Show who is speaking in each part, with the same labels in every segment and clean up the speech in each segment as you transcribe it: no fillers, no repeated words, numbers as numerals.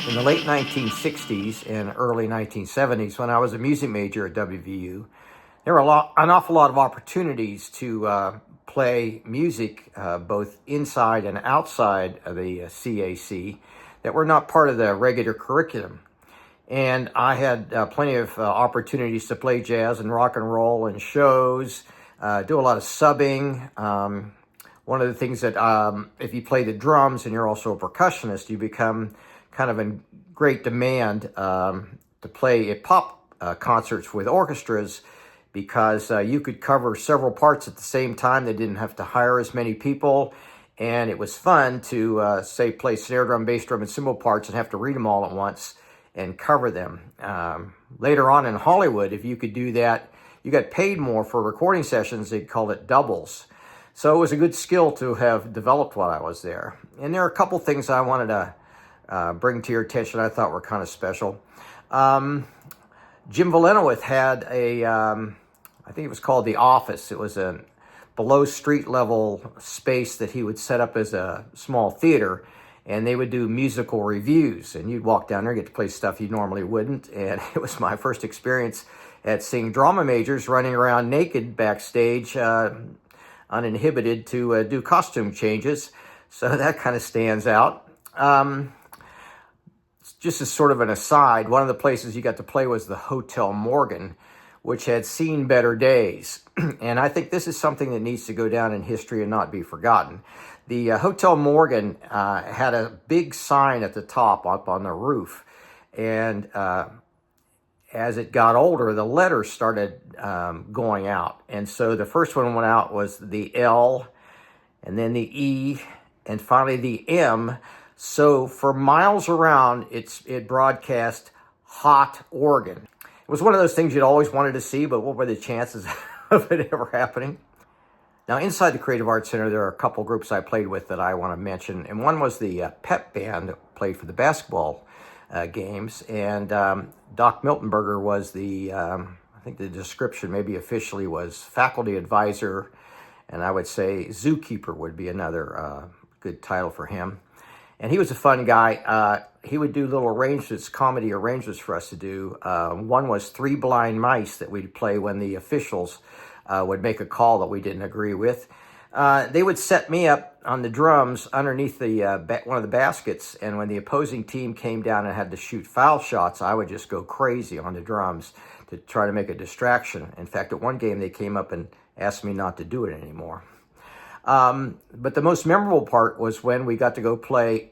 Speaker 1: In the late 1960s and early 1970s, when I was a music major at WVU, there were an awful lot of opportunities to play music both inside and outside of the CAC that were not part of the regular curriculum. And I had plenty of opportunities to play jazz and rock and roll and shows, do a lot of subbing. One of the things that if you play the drums and you're also a percussionist, you become kind of in great demand to play at pop concerts with orchestras, because you could cover several parts at the same time. They didn't have to hire as many people, and it was fun to say play snare drum, bass drum, and cymbal parts and have to read them all at once and cover them. Later on in Hollywood, if you could do that, you got paid more for recording sessions. They called it doubles. So it was a good skill to have developed while I was there. And there are a couple things I wanted to bring to your attention I thought were kind of special. Jim Valenowith had a, I think it was called The Office. It was a below street level space that he would set up as a small theater, and they would do musical reviews, and you'd walk down there and get to play stuff you normally wouldn't. And it was my first experience at seeing drama majors running around naked backstage, uninhibited to do costume changes. So that kind of stands out. Just as sort of an aside, one of the places you got to play was the Hotel Morgan, which had seen better days. And I think this is something that needs to go down in history and not be forgotten. The Hotel Morgan had a big sign at the top up on the roof. And as it got older, the letters started going out. And so the first one went out was the L, and then the E, and finally the M. So for miles around, it broadcast Hot Oregon. It was one of those things you'd always wanted to see, but what were the chances of it ever happening? Now, inside the Creative Arts Center, there are a couple groups I played with that I want to mention. And one was the Pep Band that played for the basketball games. And Doc Miltenberger was the, I think the description maybe officially was faculty advisor. And I would say zookeeper would be another good title for him. And he was a fun guy. He would do little arrangements, comedy arrangements for us to do. One was Three Blind Mice that we'd play when the officials would make a call that we didn't agree with. They would set me up on the drums underneath the one of the baskets, and when the opposing team came down and had to shoot foul shots, I would just go crazy on the drums to try to make a distraction. In fact, at one game, they came up and asked me not to do it anymore. But the most memorable part was when we got to go play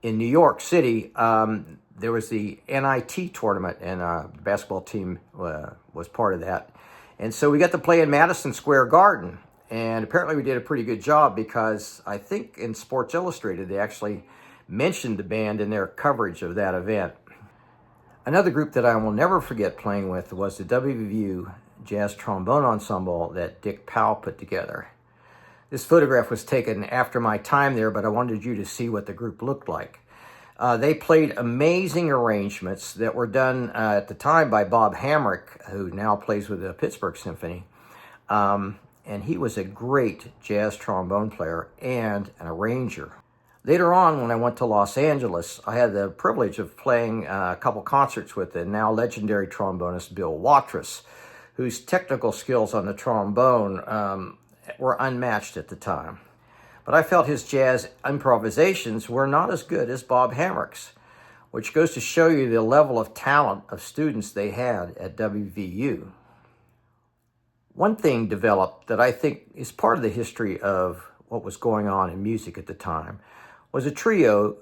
Speaker 1: in New York City. There was the NIT tournament, and the basketball team was part of that. And so we got to play in Madison Square Garden. And apparently we did a pretty good job, because I think in Sports Illustrated, they actually mentioned the band in their coverage of that event. Another group that I will never forget playing with was the WVU Jazz Trombone Ensemble that Dick Powell put together. This photograph was taken after my time there, but I wanted you to see what the group looked like. They played amazing arrangements that were done at the time by Bob Hamrick, who now plays with the Pittsburgh Symphony. And he was a great jazz trombone player and an arranger. Later on, when I went to Los Angeles, I had the privilege of playing a couple concerts with the now legendary trombonist Bill Watrous, whose technical skills on the trombone were unmatched at the time. But I felt his jazz improvisations were not as good as Bob Hamrick's, which goes to show you the level of talent of students they had at WVU. One thing developed that I think is part of the history of what was going on in music at the time was a trio,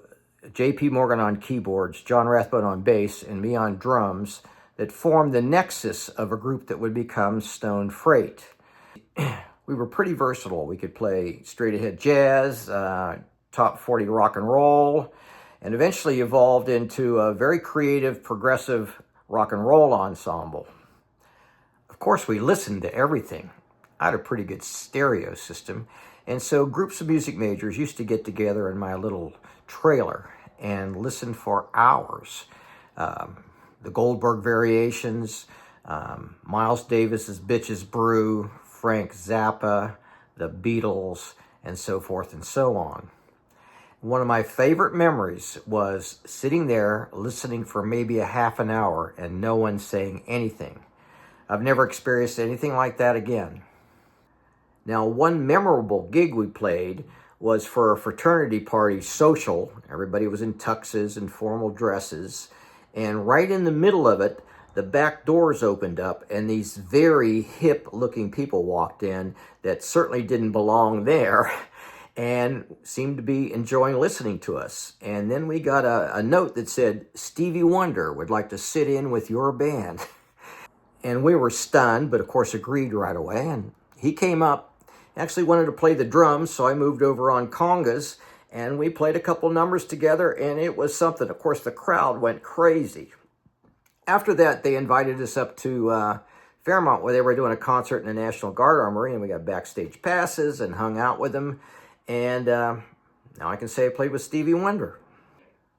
Speaker 1: J.P. Morgan on keyboards, John Rathbone on bass, and me on drums, that formed the nexus of a group that would become Stone Freight. We were pretty versatile. We could play straight-ahead jazz, top 40 rock and roll, and eventually evolved into a very creative, progressive rock and roll ensemble. Of course, we listened to everything. I had a pretty good stereo system, and so groups of music majors used to get together in my little trailer and listen for hours. The Goldberg Variations, Miles Davis's Bitches Brew, Frank Zappa, the Beatles, and so forth and so on. One of my favorite memories was sitting there listening for maybe a half an hour and no one saying anything. I've never experienced anything like that again. Now, one memorable gig we played was for a fraternity party social. Everybody was in tuxes and formal dresses. And right in the middle of it, the back doors opened up and these very hip-looking people walked in that certainly didn't belong there and seemed to be enjoying listening to us. And then we got a note that said, Stevie Wonder would like to sit in with your band. And we were stunned, but of course agreed right away. And he came up, actually wanted to play the drums, so I moved over on congas, and we played a couple numbers together, and it was something. Of course, the crowd went crazy. After that, they invited us up to Fairmont, where they were doing a concert in the National Guard Armory, and we got backstage passes and hung out with them. And now I can say I played with Stevie Wonder.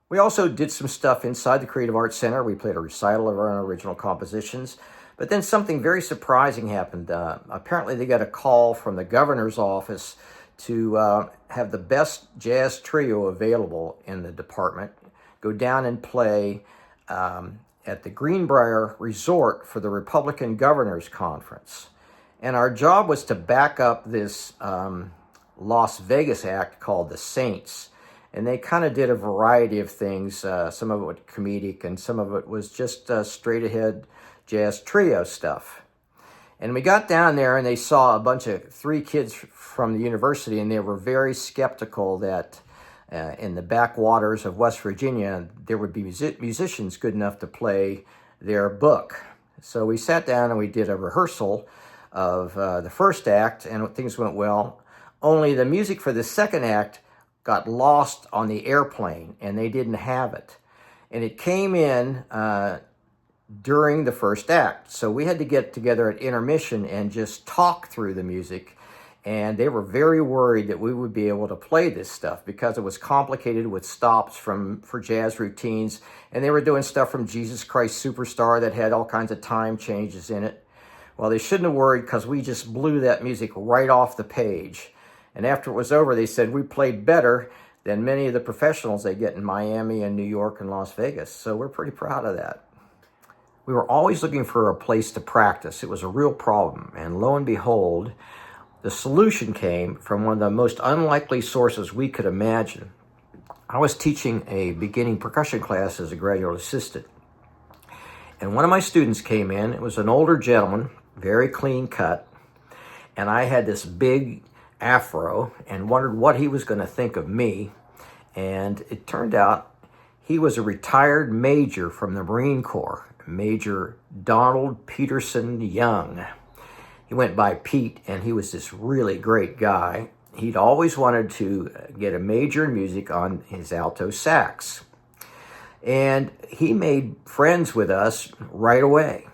Speaker 1: We also did some stuff inside the Creative Arts Center. We played a recital of our original compositions. But then something very surprising happened. Apparently they got a call from the governor's office to have the best jazz trio available in the department go down and play at the Greenbrier Resort for the Republican Governors Conference. And our job was to back up this Las Vegas act called the Saints. And they kind of did a variety of things. Some of it was comedic and some of it was just straight ahead jazz trio stuff. And we got down there and they saw a bunch of 3 kids from the university, and they were very skeptical that in the backwaters of West Virginia, there would be musicians good enough to play their book. So we sat down and we did a rehearsal of the first act, and things went well. Only the music for the second act got lost on the airplane, and they didn't have it. And it came in during the first act. So we had to get together at intermission and just talk through the music. And they were very worried that we would be able to play this stuff because it was complicated with stops for jazz routines. And they were doing stuff from Jesus Christ Superstar that had all kinds of time changes in it. Well, they shouldn't have worried because we just blew that music right off the page. And after it was over, they said we played better than many of the professionals they get in Miami and New York and Las Vegas. So we're pretty proud of that. We were always looking for a place to practice. It was a real problem. And lo and behold, the solution came from one of the most unlikely sources we could imagine. I was teaching a beginning percussion class as a graduate assistant. And one of my students came in. It was an older gentleman, very clean cut. And I had this big afro and wondered what he was going to think of me. And it turned out he was a retired major from the Marine Corps, Major Donald Peterson Young. He went by Pete, and he was this really great guy. He'd always wanted to get a major in music on his alto sax. And he made friends with us right away.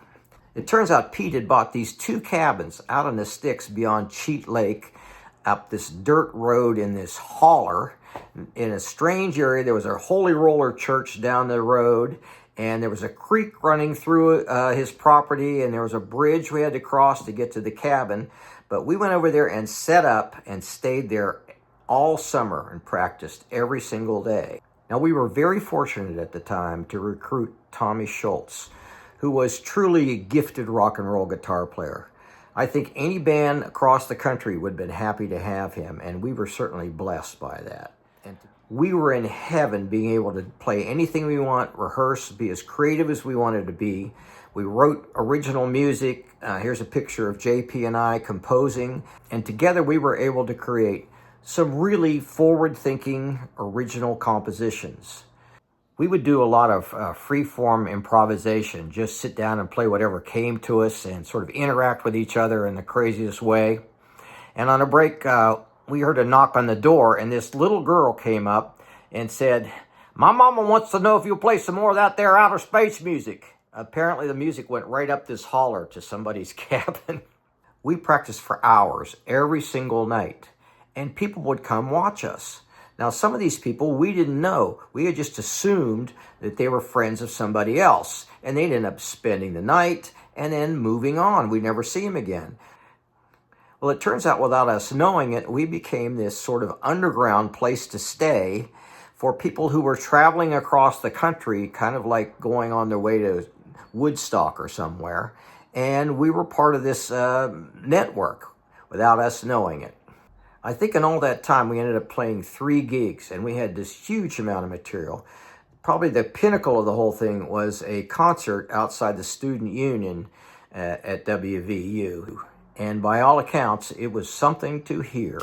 Speaker 1: It turns out Pete had bought these 2 cabins out in the sticks beyond Cheat Lake, up this dirt road in this holler. In a strange area, there was a Holy Roller church down the road, and there was a creek running through his property, and there was a bridge we had to cross to get to the cabin. But we went over there and set up and stayed there all summer and practiced every single day. Now, we were very fortunate at the time to recruit Tommy Schultz, who was truly a gifted rock and roll guitar player. I think any band across the country would have been happy to have him, and we were certainly blessed by that. And we were in heaven being able to play anything we want, rehearse, be as creative as we wanted to be. We wrote original music. Here's a picture of JP and I composing. And together we were able to create some really forward-thinking original compositions. We would do a lot of free-form improvisation, just sit down and play whatever came to us and sort of interact with each other in the craziest way. And on a break, we heard a knock on the door, and this little girl came up and said, "My mama wants to know if you'll play some more of that there outer space music." Apparently the music went right up this holler to somebody's cabin. We practiced for hours every single night, and people would come watch us. Now, some of these people we didn't know. We had just assumed that they were friends of somebody else, and they'd end up spending the night and then moving on. We'd never see them again. Well, it turns out without us knowing it, we became this sort of underground place to stay for people who were traveling across the country, kind of like going on their way to Woodstock or somewhere. And we were part of this network without us knowing it. I think in all that time, we ended up playing 3 gigs, and we had this huge amount of material. Probably the pinnacle of the whole thing was a concert outside the Student Union at WVU. And by all accounts, it was something to hear.